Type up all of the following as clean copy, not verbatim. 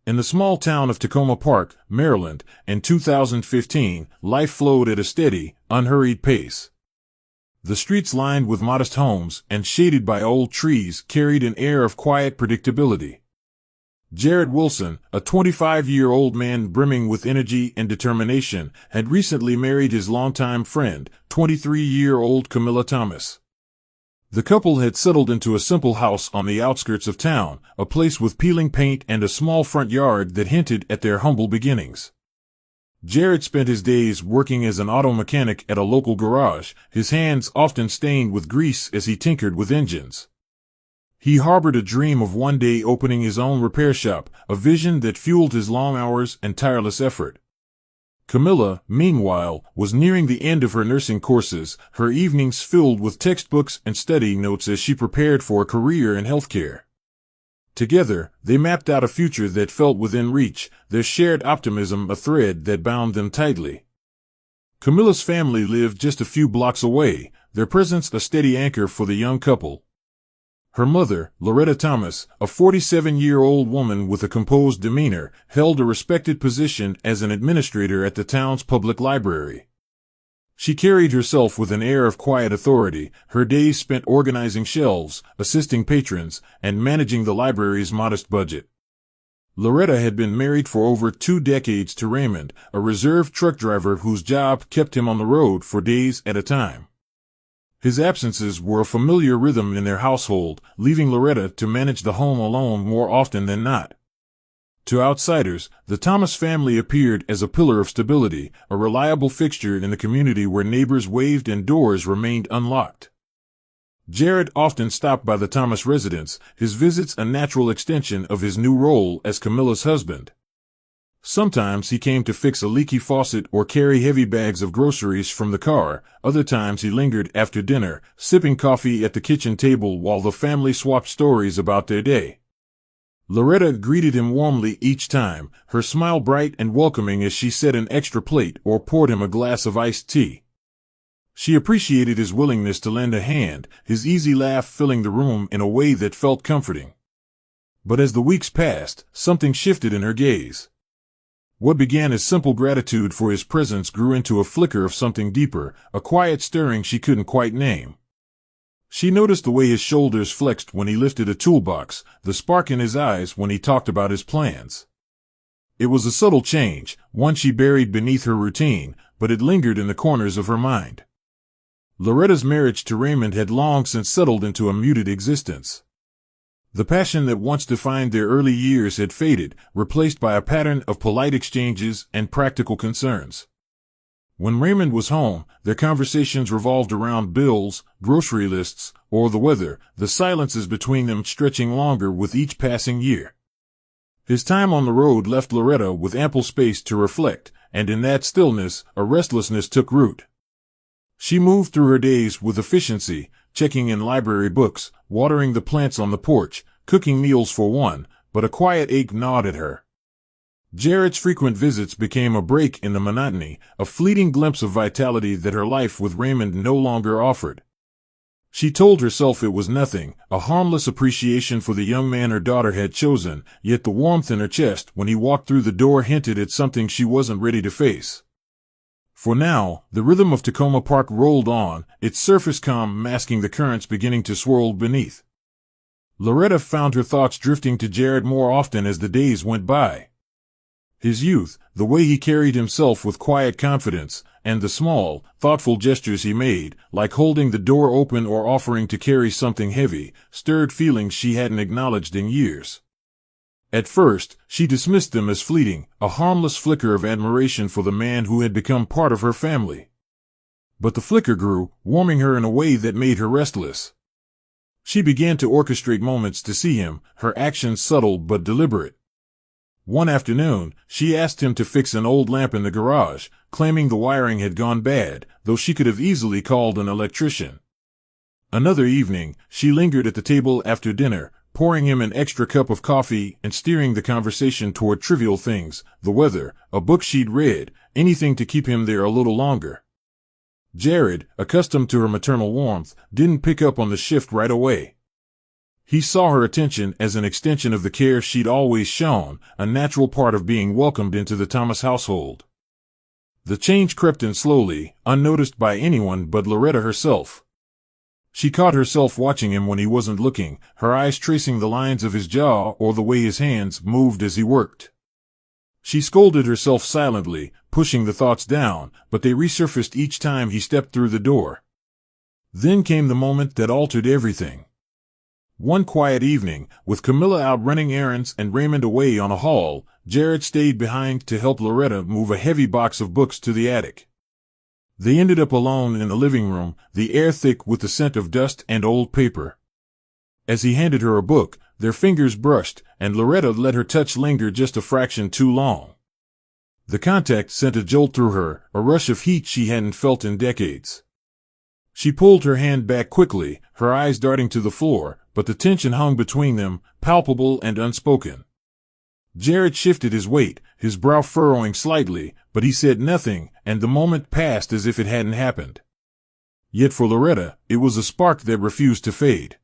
In the small town of Tacoma Park, Maryland, in 2015, life flowed at a steady, unhurried pace. The streets lined with modest homes and shaded by old trees carried an air of quiet predictability. Jared Wilson, a 25-year-old man brimming with energy and determination, had recently married his longtime friend, 23-year-old Camilla Thomas. The couple had settled into a simple house on the outskirts of town, a place with peeling paint and a small front yard that hinted at their humble beginnings. Jared spent his days working as an auto mechanic at a local garage, his hands often stained with grease as he tinkered with engines. He harbored a dream of one day opening his own repair shop, a vision that fueled his long hours and tireless effort. Camilla, meanwhile, was nearing the end of her nursing courses, her evenings filled with textbooks and study notes as she prepared for a career in healthcare. Together, they mapped out a future that felt within reach, their shared optimism a thread that bound them tightly. Camilla's family lived just a few blocks away, their presence a steady anchor for the young couple. Her mother, Loretta Thomas, a 47-year-old woman with a composed demeanor, held a respected position as an administrator at the town's public library. She carried herself with an air of quiet authority, her days spent organizing shelves, assisting patrons, and managing the library's modest budget. Loretta had been married for over 2 decades to Raymond, a reserve truck driver whose job kept him on the road for days at a time. His absences were a familiar rhythm in their household, leaving Loretta to manage the home alone more often than not. To outsiders, the Thomas family appeared as a pillar of stability, a reliable fixture in the community where neighbors waved and doors remained unlocked. Jared often stopped by the Thomas residence, his visits a natural extension of his new role as Camilla's husband. Sometimes he came to fix a leaky faucet or carry heavy bags of groceries from the car, other times he lingered after dinner, sipping coffee at the kitchen table while the family swapped stories about their day. Loretta greeted him warmly each time, her smile bright and welcoming as she set an extra plate or poured him a glass of iced tea. She appreciated his willingness to lend a hand, his easy laugh filling the room in a way that felt comforting. But as the weeks passed, something shifted in her gaze. What began as simple gratitude for his presence grew into a flicker of something deeper, a quiet stirring she couldn't quite name. She noticed the way his shoulders flexed when he lifted a toolbox, the spark in his eyes when he talked about his plans. It was a subtle change, one she buried beneath her routine, but it lingered in the corners of her mind. Loretta's marriage to Raymond had long since settled into a muted existence. The passion that once defined their early years had faded, replaced by a pattern of polite exchanges and practical concerns. When Raymond was home, their conversations revolved around bills, grocery lists, or the weather, the silences between them stretching longer with each passing year. His time on the road left Loretta with ample space to reflect, and in that stillness, a restlessness took root. She moved through her days with efficiency, checking in library books, watering the plants on the porch, cooking meals for one, but a quiet ache gnawed at her. Jared's frequent visits became a break in the monotony, a fleeting glimpse of vitality that her life with Raymond no longer offered. She told herself it was nothing, a harmless appreciation for the young man her daughter had chosen, yet the warmth in her chest when he walked through the door hinted at something she wasn't ready to face. For now, the rhythm of Tacoma Park rolled on, its surface calm masking the currents beginning to swirl beneath. Loretta found her thoughts drifting to Jared more often as the days went by. His youth, the way he carried himself with quiet confidence, and the small, thoughtful gestures he made, like holding the door open or offering to carry something heavy, stirred feelings she hadn't acknowledged in years. At first, she dismissed them as fleeting, a harmless flicker of admiration for the man who had become part of her family. But the flicker grew, warming her in a way that made her restless. She began to orchestrate moments to see him, her actions subtle but deliberate. One afternoon, she asked him to fix an old lamp in the garage, claiming the wiring had gone bad, though she could have easily called an electrician. Another evening, she lingered at the table after dinner, pouring him an extra cup of coffee and steering the conversation toward trivial things, the weather, a book she'd read, anything to keep him there a little longer. Jared, accustomed to her maternal warmth, didn't pick up on the shift right away. He saw her attention as an extension of the care she'd always shown, a natural part of being welcomed into the Thomas household. The change crept in slowly, unnoticed by anyone but Loretta herself. She caught herself watching him when he wasn't looking, her eyes tracing the lines of his jaw or the way his hands moved as he worked. She scolded herself silently, pushing the thoughts down, but they resurfaced each time he stepped through the door. Then came the moment that altered everything. One quiet evening, with Camilla out running errands and Raymond away on a haul, Jared stayed behind to help Loretta move a heavy box of books to the attic. They ended up alone in the living room, the air thick with the scent of dust and old paper. As he handed her a book, their fingers brushed, and Loretta let her touch linger just a fraction too long. The contact sent a jolt through her, a rush of heat she hadn't felt in decades. She pulled her hand back quickly, her eyes darting to the floor, but the tension hung between them, palpable and unspoken. Jared shifted his weight, his brow furrowing slightly, but he said nothing, and the moment passed as if it hadn't happened. Yet for Loretta, it was a spark that refused to fade.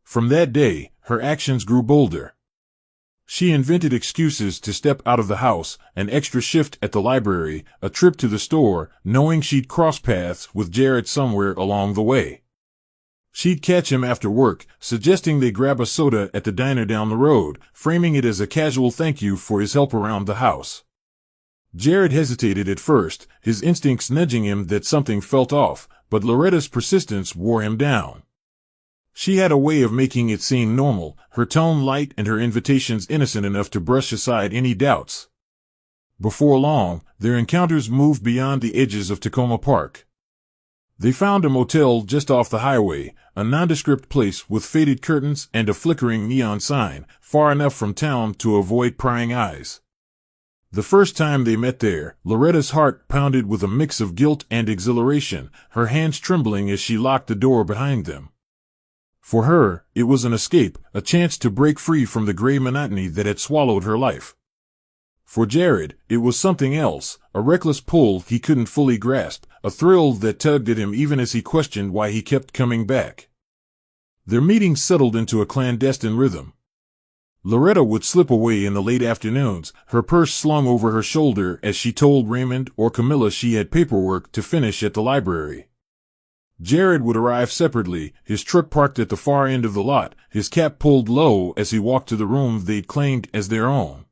From that day, her actions grew bolder. She invented excuses to step out of the house, an extra shift at the library, a trip to the store, knowing she'd cross paths with Jared somewhere along the way. She'd catch him after work, suggesting they grab a soda at the diner down the road, framing it as a casual thank you for his help around the house. Jared hesitated at first, his instincts nudging him that something felt off, but Loretta's persistence wore him down. She had a way of making it seem normal, her tone light and her invitations innocent enough to brush aside any doubts. Before long, their encounters moved beyond the edges of Tacoma Park. They found a motel just off the highway, a nondescript place with faded curtains and a flickering neon sign, far enough from town to avoid prying eyes. The first time they met there, Loretta's heart pounded with a mix of guilt and exhilaration, her hands trembling as she locked the door behind them. For her, it was an escape, a chance to break free from the gray monotony that had swallowed her life. For Jared, it was something else, a reckless pull he couldn't fully grasp, a thrill that tugged at him even as he questioned why he kept coming back. Their meeting settled into a clandestine rhythm. Loretta would slip away in the late afternoons, her purse slung over her shoulder as she told Raymond or Camilla she had paperwork to finish at the library. Jared would arrive separately, his truck parked at the far end of the lot, his cap pulled low as he walked to the room they'd claimed as their own.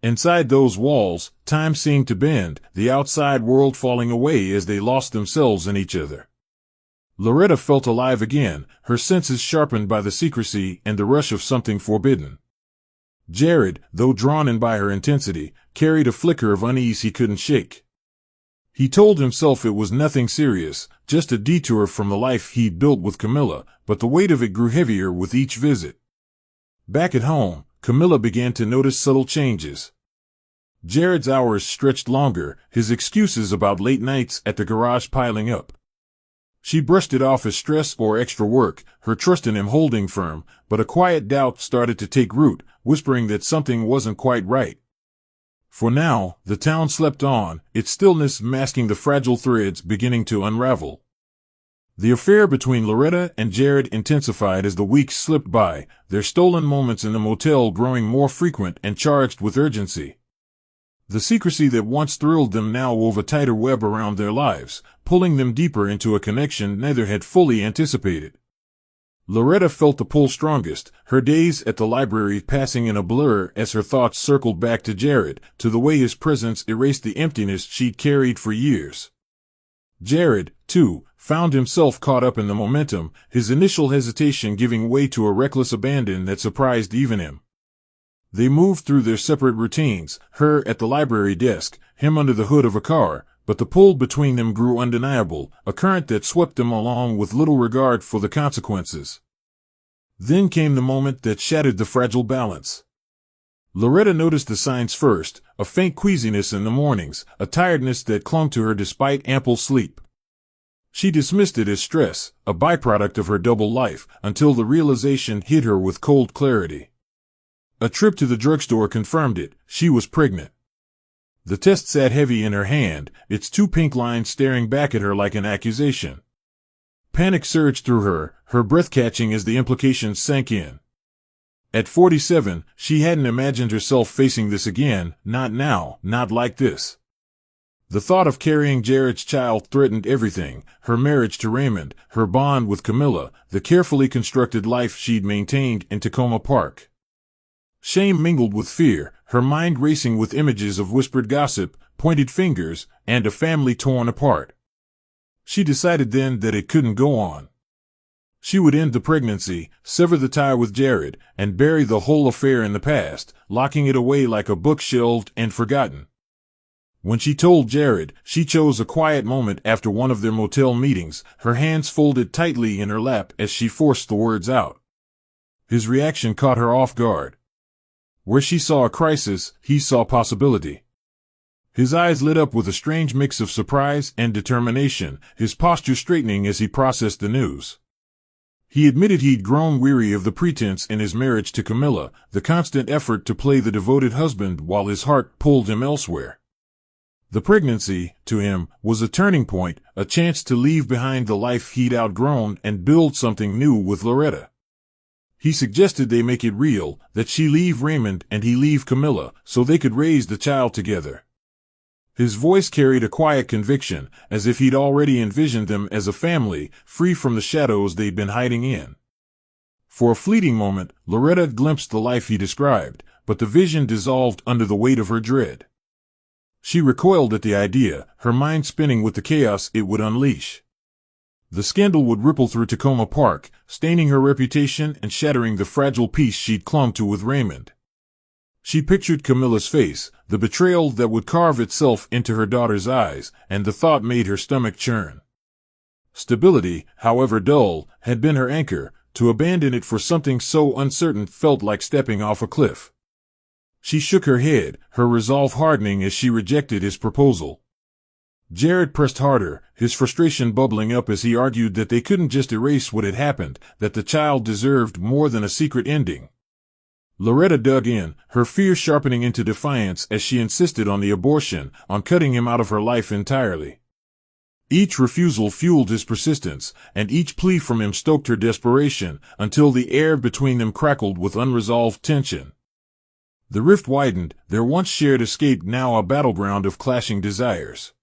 Inside those walls, time seemed to bend, the outside world falling away as they lost themselves in each other. Loretta felt alive again, her senses sharpened by the secrecy and the rush of something forbidden. Jared, though drawn in by her intensity, carried a flicker of unease he couldn't shake. He told himself it was nothing serious, just a detour from the life he'd built with Camilla, but the weight of it grew heavier with each visit. Back at home, Camilla began to notice subtle changes. Jared's hours stretched longer, his excuses about late nights at the garage piling up. She brushed it off as stress or extra work, her trust in him holding firm, but a quiet doubt started to take root, whispering that something wasn't quite right. For now, the town slept on, its stillness masking the fragile threads beginning to unravel. The affair between Loretta and Jared intensified as the weeks slipped by, their stolen moments in the motel growing more frequent and charged with urgency. The secrecy that once thrilled them now wove a tighter web around their lives, pulling them deeper into a connection neither had fully anticipated. Loretta felt the pull strongest, her days at the library passing in a blur as her thoughts circled back to Jared, to the way his presence erased the emptiness she'd carried for years. Jared, too, found himself caught up in the momentum, his initial hesitation giving way to a reckless abandon that surprised even him. They moved through their separate routines, her at the library desk, him under the hood of a car, but the pull between them grew undeniable, a current that swept them along with little regard for the consequences. Then came the moment that shattered the fragile balance. Loretta noticed the signs first, a faint queasiness in the mornings, a tiredness that clung to her despite ample sleep. She dismissed it as stress, a byproduct of her double life, until the realization hit her with cold clarity. A trip to the drugstore confirmed it, she was pregnant. The test sat heavy in her hand, its two pink lines staring back at her like an accusation. Panic surged through her, her breath catching as the implications sank in. At 47, she hadn't imagined herself facing this again, not now, not like this. The thought of carrying Jared's child threatened everything: her marriage to Raymond, her bond with Camilla, the carefully constructed life she'd maintained in Tacoma Park. Shame mingled with fear, her mind racing with images of whispered gossip, pointed fingers, and a family torn apart. She decided then that it couldn't go on. She would end the pregnancy, sever the tie with Jared, and bury the whole affair in the past, locking it away like a book shelved and forgotten. When she told Jared, she chose a quiet moment after one of their motel meetings, her hands folded tightly in her lap as she forced the words out. His reaction caught her off guard. Where she saw a crisis, he saw possibility. His eyes lit up with a strange mix of surprise and determination, his posture straightening as he processed the news. He admitted he'd grown weary of the pretense in his marriage to Camilla, the constant effort to play the devoted husband while his heart pulled him elsewhere. The pregnancy, to him, was a turning point, a chance to leave behind the life he'd outgrown and build something new with Loretta. He suggested they make it real, that she leave Raymond and he leave Camilla, so they could raise the child together. His voice carried a quiet conviction, as if he'd already envisioned them as a family, free from the shadows they'd been hiding in. For a fleeting moment, Loretta glimpsed the life he described, but the vision dissolved under the weight of her dread. She recoiled at the idea, her mind spinning with the chaos it would unleash. The scandal would ripple through Tacoma Park, staining her reputation and shattering the fragile peace she'd clung to with Raymond. She pictured Camilla's face, the betrayal that would carve itself into her daughter's eyes, and the thought made her stomach churn. Stability, however dull, had been her anchor. To abandon it for something so uncertain felt like stepping off a cliff. She shook her head, her resolve hardening as she rejected his proposal. Jared pressed harder, his frustration bubbling up as he argued that they couldn't just erase what had happened, that the child deserved more than a secret ending. Loretta dug in, her fear sharpening into defiance as she insisted on the abortion, on cutting him out of her life entirely. Each refusal fueled his persistence, and each plea from him stoked her desperation, until the air between them crackled with unresolved tension. The rift widened, their once shared escape now a battleground of clashing desires.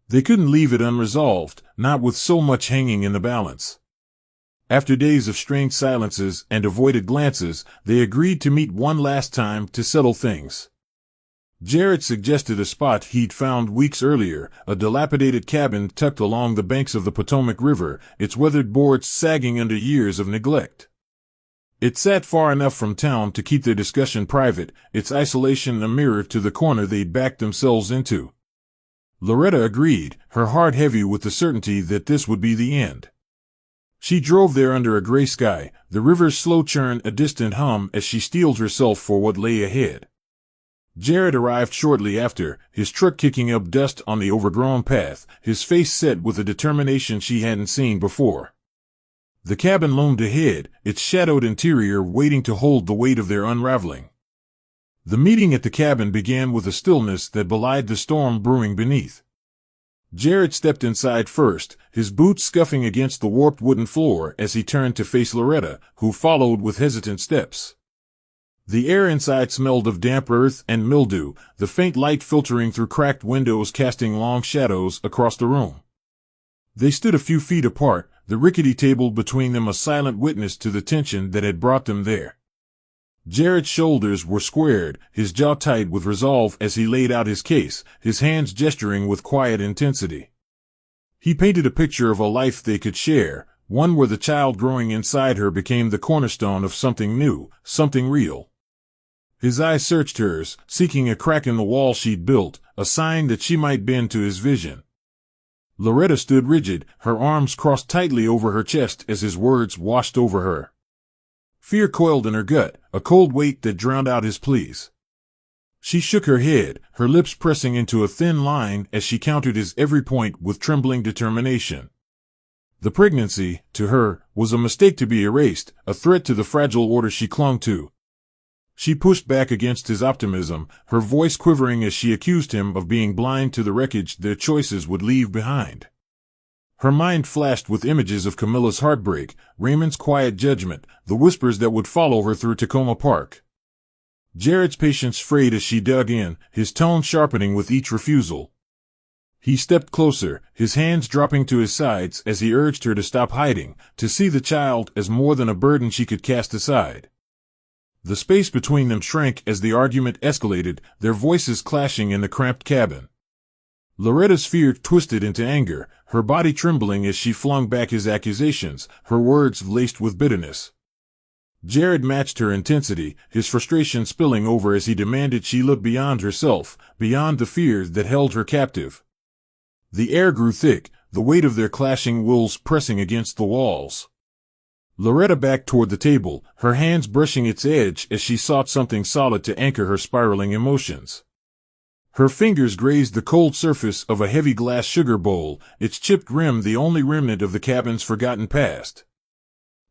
They couldn't leave it unresolved, not with so much hanging in the balance. After days of strained silences and avoided glances, they agreed to meet one last time to settle things. Jared suggested a spot he'd found weeks earlier, a dilapidated cabin tucked along the banks of the Potomac River, its weathered boards sagging under years of neglect. It sat far enough from town to keep their discussion private, its isolation a mirror to the corner they'd backed themselves into. Loretta agreed, her heart heavy with the certainty that this would be the end. She drove there under a gray sky, the river's slow churn a distant hum as she steeled herself for what lay ahead. Jared arrived shortly after, his truck kicking up dust on the overgrown path, his face set with a determination she hadn't seen before. The cabin loomed ahead, its shadowed interior waiting to hold the weight of their unraveling. The meeting at the cabin began with a stillness that belied the storm brewing beneath. Jared stepped inside first, his boots scuffing against the warped wooden floor as he turned to face Loretta, who followed with hesitant steps. The air inside smelled of damp earth and mildew, the faint light filtering through cracked windows casting long shadows across the room. They stood a few feet apart, the rickety table between them a silent witness to the tension that had brought them there. Jared's shoulders were squared, his jaw tight with resolve as he laid out his case, his hands gesturing with quiet intensity. He painted a picture of a life they could share, one where the child growing inside her became the cornerstone of something new, something real. His eyes searched hers, seeking a crack in the wall she'd built, a sign that she might bend to his vision. Loretta stood rigid, her arms crossed tightly over her chest as his words washed over her. Fear coiled in her gut, a cold weight that drowned out his pleas. She shook her head, her lips pressing into a thin line as she countered his every point with trembling determination. The pregnancy, to her, was a mistake to be erased, a threat to the fragile order she clung to. She pushed back against his optimism, her voice quivering as she accused him of being blind to the wreckage their choices would leave behind. Her mind flashed with images of Camilla's heartbreak, Raymond's quiet judgment, the whispers that would follow her through Tacoma Park. Jared's patience frayed as she dug in, his tone sharpening with each refusal. He stepped closer, his hands dropping to his sides as he urged her to stop hiding, to see the child as more than a burden she could cast aside. The space between them shrank as the argument escalated, their voices clashing in the cramped cabin. Loretta's fear twisted into anger, her body trembling as she flung back his accusations, her words laced with bitterness. Jared matched her intensity, his frustration spilling over as he demanded she look beyond herself, beyond the fears that held her captive. The air grew thick, the weight of their clashing wills pressing against the walls. Loretta backed toward the table, her hands brushing its edge as she sought something solid to anchor her spiraling emotions. Her fingers grazed the cold surface of a heavy glass sugar bowl, its chipped rim the only remnant of the cabin's forgotten past.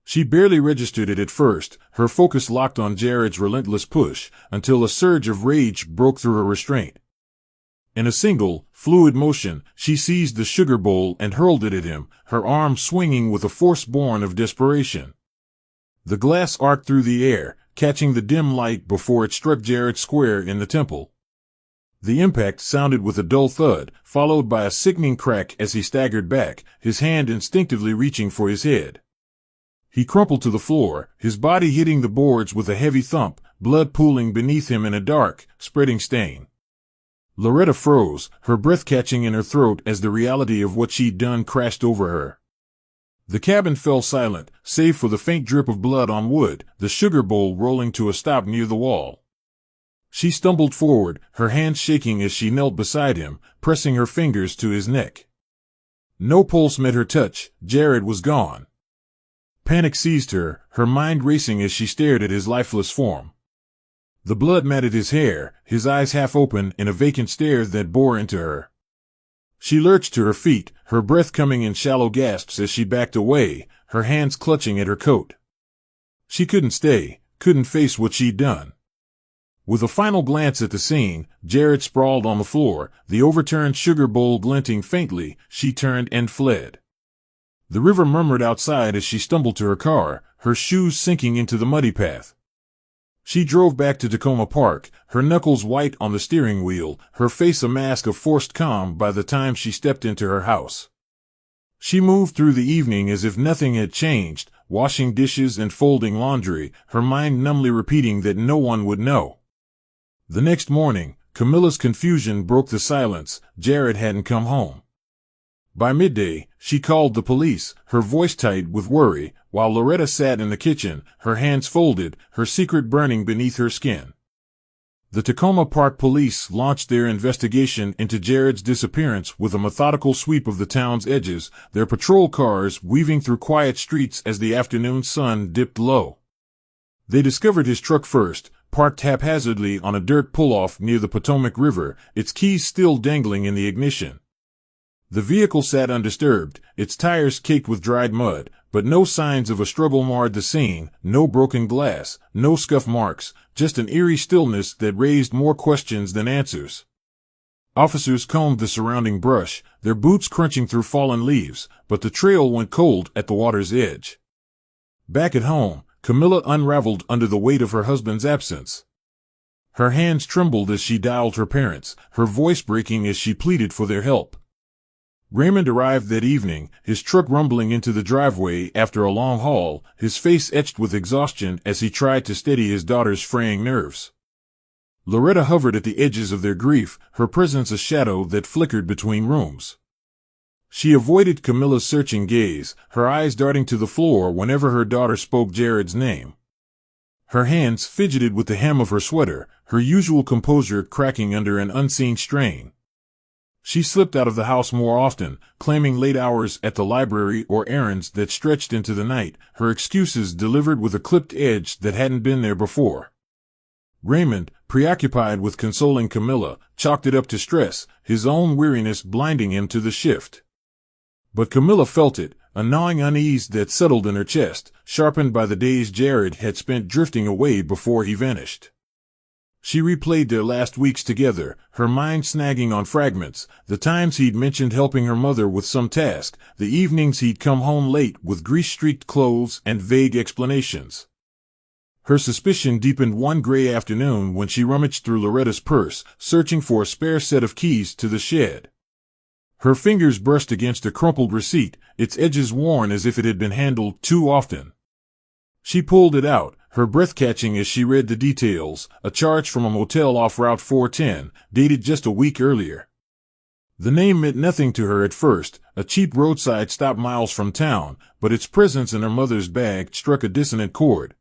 She barely registered it at first, her focus locked on Jared's relentless push, until a surge of rage broke through her restraint. In a single, fluid motion, she seized the sugar bowl and hurled it at him, her arm swinging with a force born of desperation. The glass arced through the air, catching the dim light before it struck Jared square in the temple. The impact sounded with a dull thud, followed by a sickening crack as he staggered back, his hand instinctively reaching for his head. He crumpled to the floor, his body hitting the boards with a heavy thump, blood pooling beneath him in a dark, spreading stain. Loretta froze, her breath catching in her throat as the reality of what she'd done crashed over her. The cabin fell silent, save for the faint drip of blood on wood, the sugar bowl rolling to a stop near the wall. She stumbled forward, her hands shaking as she knelt beside him, pressing her fingers to his neck. No pulse met her touch, Jared was gone. Panic seized her, her mind racing as she stared at his lifeless form. The blood matted his hair, his eyes half open in a vacant stare that bore into her. She lurched to her feet, her breath coming in shallow gasps as she backed away, her hands clutching at her coat. She couldn't stay, couldn't face what she'd done. With a final glance at the scene, Jared sprawled on the floor, the overturned sugar bowl glinting faintly, she turned and fled. The river murmured outside as she stumbled to her car, her shoes sinking into the muddy path. She drove back to Tacoma Park, her knuckles white on the steering wheel, her face a mask of forced calm by the time she stepped into her house. She moved through the evening as if nothing had changed, washing dishes and folding laundry, her mind numbly repeating that no one would know. The next morning, Camilla's confusion broke the silence. Jared hadn't come home. By midday, she called the police, her voice tight with worry, while Loretta sat in the kitchen, her hands folded, her secret burning beneath her skin. The Tacoma Park police launched their investigation into Jared's disappearance with a methodical sweep of the town's edges, their patrol cars weaving through quiet streets as the afternoon sun dipped low. They discovered his truck first, parked haphazardly on a dirt pull-off near the Potomac River, its keys still dangling in the ignition. The vehicle sat undisturbed, its tires caked with dried mud, but no signs of a struggle marred the scene, no broken glass, no scuff marks, just an eerie stillness that raised more questions than answers. Officers combed the surrounding brush, their boots crunching through fallen leaves, but the trail went cold at the water's edge. Back at home, Camilla unraveled under the weight of her husband's absence. Her hands trembled as she dialed her parents, her voice breaking as she pleaded for their help. Raymond arrived that evening, his truck rumbling into the driveway after a long haul, his face etched with exhaustion as he tried to steady his daughter's fraying nerves. Loretta hovered at the edges of their grief, her presence a shadow that flickered between rooms. She avoided Camilla's searching gaze, her eyes darting to the floor whenever her daughter spoke Jared's name. Her hands fidgeted with the hem of her sweater, her usual composure cracking under an unseen strain. She slipped out of the house more often, claiming late hours at the library or errands that stretched into the night, her excuses delivered with a clipped edge that hadn't been there before. Raymond, preoccupied with consoling Camilla, chalked it up to stress, his own weariness blinding him to the shift. But Camilla felt it, a gnawing unease that settled in her chest, sharpened by the days Jared had spent drifting away before he vanished. She replayed their last weeks together, her mind snagging on fragments, the times he'd mentioned helping her mother with some task, the evenings he'd come home late with grease-streaked clothes and vague explanations. Her suspicion deepened one gray afternoon when she rummaged through Loretta's purse, searching for a spare set of keys to the shed. Her fingers brushed against a crumpled receipt, its edges worn as if it had been handled too often. She pulled it out, her breath catching as she read the details, a charge from a motel off Route 410, dated just a week earlier. The name meant nothing to her at first, a cheap roadside stop miles from town, but its presence in her mother's bag struck a dissonant chord.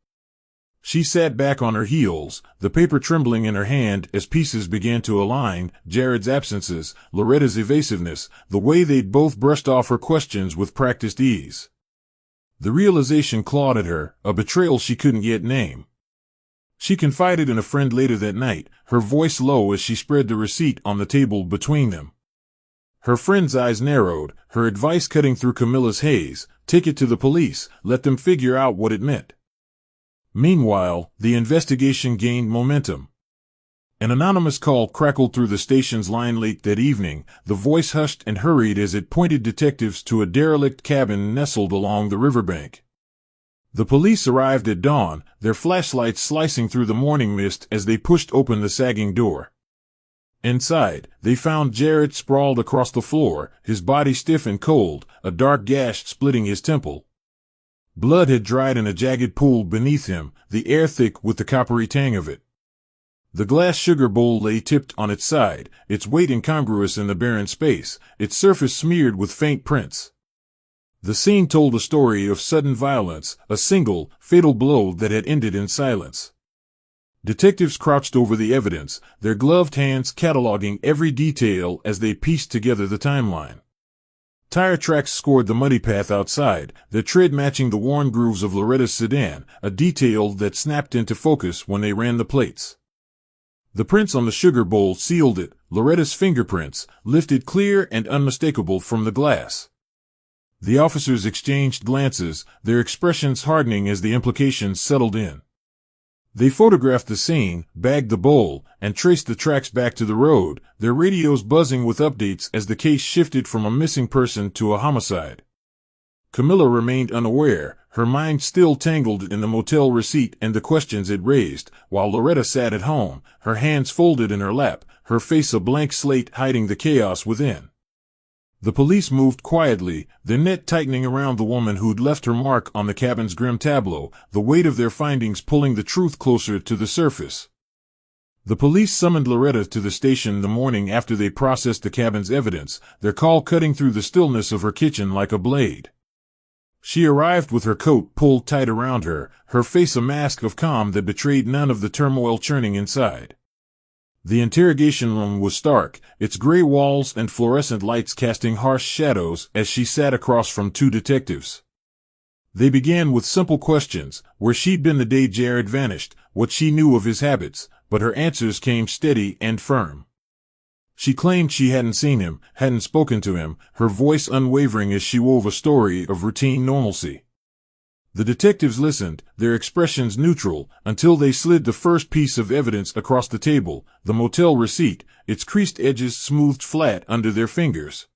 She sat back on her heels, the paper trembling in her hand as pieces began to align, Jared's absences, Loretta's evasiveness, the way they'd both brushed off her questions with practiced ease. The realization clawed at her, a betrayal she couldn't yet name. She confided in a friend later that night, her voice low as she spread the receipt on the table between them. Her friend's eyes narrowed, her advice cutting through Camilla's haze, take it to the police, let them figure out what it meant. Meanwhile, the investigation gained momentum. An anonymous call crackled through the station's line late that evening, the voice hushed and hurried as it pointed detectives to a derelict cabin nestled along the riverbank. The police arrived at dawn, their flashlights slicing through the morning mist as they pushed open the sagging door. Inside, they found Jared sprawled across the floor, his body stiff and cold, a dark gash splitting his temple. Blood had dried in a jagged pool beneath him, the air thick with the coppery tang of it. The glass sugar bowl lay tipped on its side, its weight incongruous in the barren space, its surface smeared with faint prints. The scene told a story of sudden violence, a single, fatal blow that had ended in silence. Detectives crouched over the evidence, their gloved hands cataloging every detail as they pieced together the timeline. Tire tracks scored the muddy path outside, their tread matching the worn grooves of Loretta's sedan, a detail that snapped into focus when they ran the plates. The prints on the sugar bowl sealed it, Loretta's fingerprints, lifted clear and unmistakable from the glass. The officers exchanged glances, their expressions hardening as the implications settled in. They photographed the scene, bagged the bowl, and traced the tracks back to the road, their radios buzzing with updates as the case shifted from a missing person to a homicide. Camilla remained unaware, her mind still tangled in the motel receipt and the questions it raised, while Loretta sat at home, her hands folded in her lap, her face a blank slate hiding the chaos within. The police moved quietly, their net tightening around the woman who'd left her mark on the cabin's grim tableau, the weight of their findings pulling the truth closer to the surface. The police summoned Loretta to the station the morning after they processed the cabin's evidence, their call cutting through the stillness of her kitchen like a blade. She arrived with her coat pulled tight around her, her face a mask of calm that betrayed none of the turmoil churning inside. The interrogation room was stark, its gray walls and fluorescent lights casting harsh shadows as she sat across from two detectives. They began with simple questions, where she'd been the day Jared vanished, what she knew of his habits, but her answers came steady and firm. She claimed she hadn't seen him, hadn't spoken to him, her voice unwavering as she wove a story of routine normalcy. The detectives listened, their expressions neutral, until they slid the first piece of evidence across the table, the motel receipt, its creased edges smoothed flat under their fingers.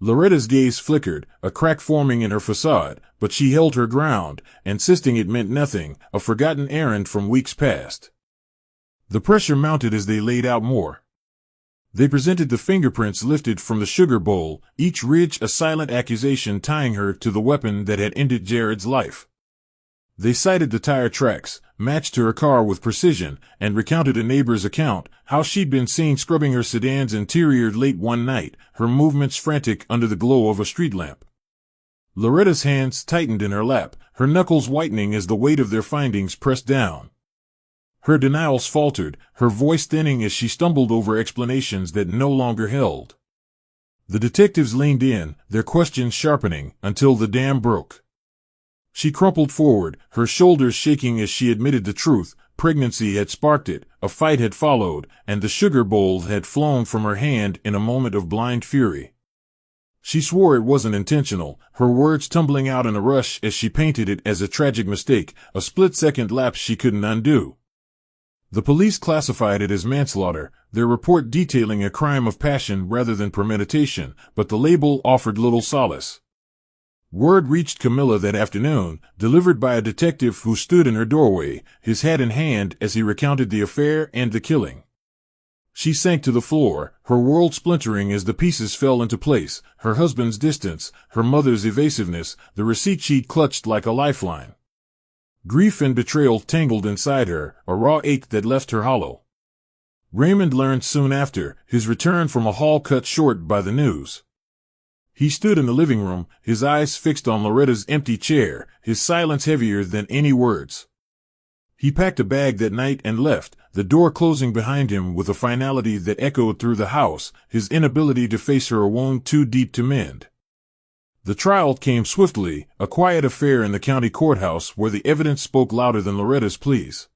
Loretta's gaze flickered, a crack forming in her facade, but she held her ground, insisting it meant nothing, a forgotten errand from weeks past. The pressure mounted as they laid out more. They presented the fingerprints lifted from the sugar bowl, each ridge a silent accusation tying her to the weapon that had ended Jared's life. They cited the tire tracks, matched her car with precision, and recounted a neighbor's account, how she'd been seen scrubbing her sedan's interior late one night, her movements frantic under the glow of a street lamp. Loretta's hands tightened in her lap, her knuckles whitening as the weight of their findings pressed down. Her denials faltered, her voice thinning as she stumbled over explanations that no longer held. The detectives leaned in, their questions sharpening, until the dam broke. She crumpled forward, her shoulders shaking as she admitted the truth. Pregnancy had sparked it, a fight had followed, and the sugar bowl had flown from her hand in a moment of blind fury. She swore it wasn't intentional, her words tumbling out in a rush as she painted it as a tragic mistake, a split-second lapse she couldn't undo. The police classified it as manslaughter, their report detailing a crime of passion rather than premeditation, but the label offered little solace. Word reached Camilla that afternoon, delivered by a detective who stood in her doorway, his hat in hand as he recounted the affair and the killing. She sank to the floor, her world splintering as the pieces fell into place, her husband's distance, her mother's evasiveness, the receipt she'd clutched like a lifeline. Grief and betrayal tangled inside her, a raw ache that left her hollow. Raymond learned soon after, his return from a haul cut short by the news. He stood in the living room, his eyes fixed on Loretta's empty chair, his silence heavier than any words. He packed a bag that night and left, the door closing behind him with a finality that echoed through the house, his inability to face her a wound too deep to mend. The trial came swiftly, a quiet affair in the county courthouse where the evidence spoke louder than Loretta's pleas.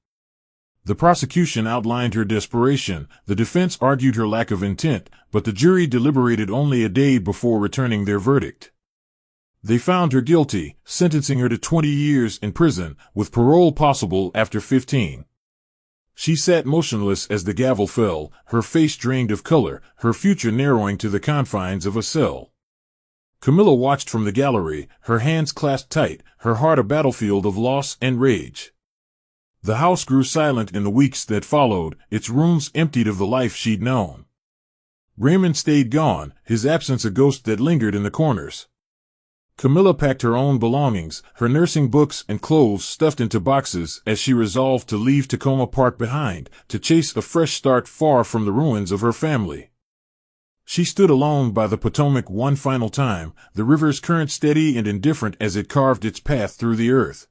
The prosecution outlined her desperation, the defense argued her lack of intent, but the jury deliberated only a day before returning their verdict. They found her guilty, sentencing her to 20 years in prison, with parole possible after 15. She sat motionless as the gavel fell, her face drained of color, her future narrowing to the confines of a cell. Camilla watched from the gallery, her hands clasped tight, her heart a battlefield of loss and rage. The house grew silent in the weeks that followed, its rooms emptied of the life she'd known. Raymond stayed gone, his absence a ghost that lingered in the corners. Camilla packed her own belongings, her nursing books and clothes stuffed into boxes as she resolved to leave Tacoma Park behind, to chase a fresh start far from the ruins of her family. She stood alone by the Potomac one final time, the river's current steady and indifferent as it carved its path through the earth.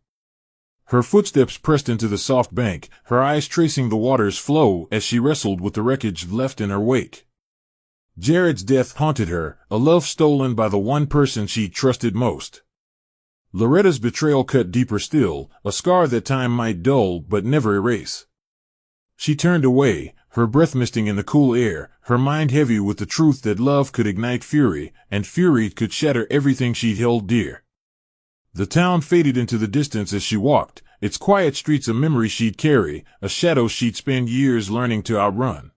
Her footsteps pressed into the soft bank, her eyes tracing the water's flow as she wrestled with the wreckage left in her wake. Jared's death haunted her, a love stolen by the one person she trusted most. Loretta's betrayal cut deeper still, a scar that time might dull but never erase. She turned away, her breath misting in the cool air, her mind heavy with the truth that love could ignite fury, and fury could shatter everything she'd held dear. The town faded into the distance as she walked, its quiet streets a memory she'd carry, a shadow she'd spend years learning to outrun.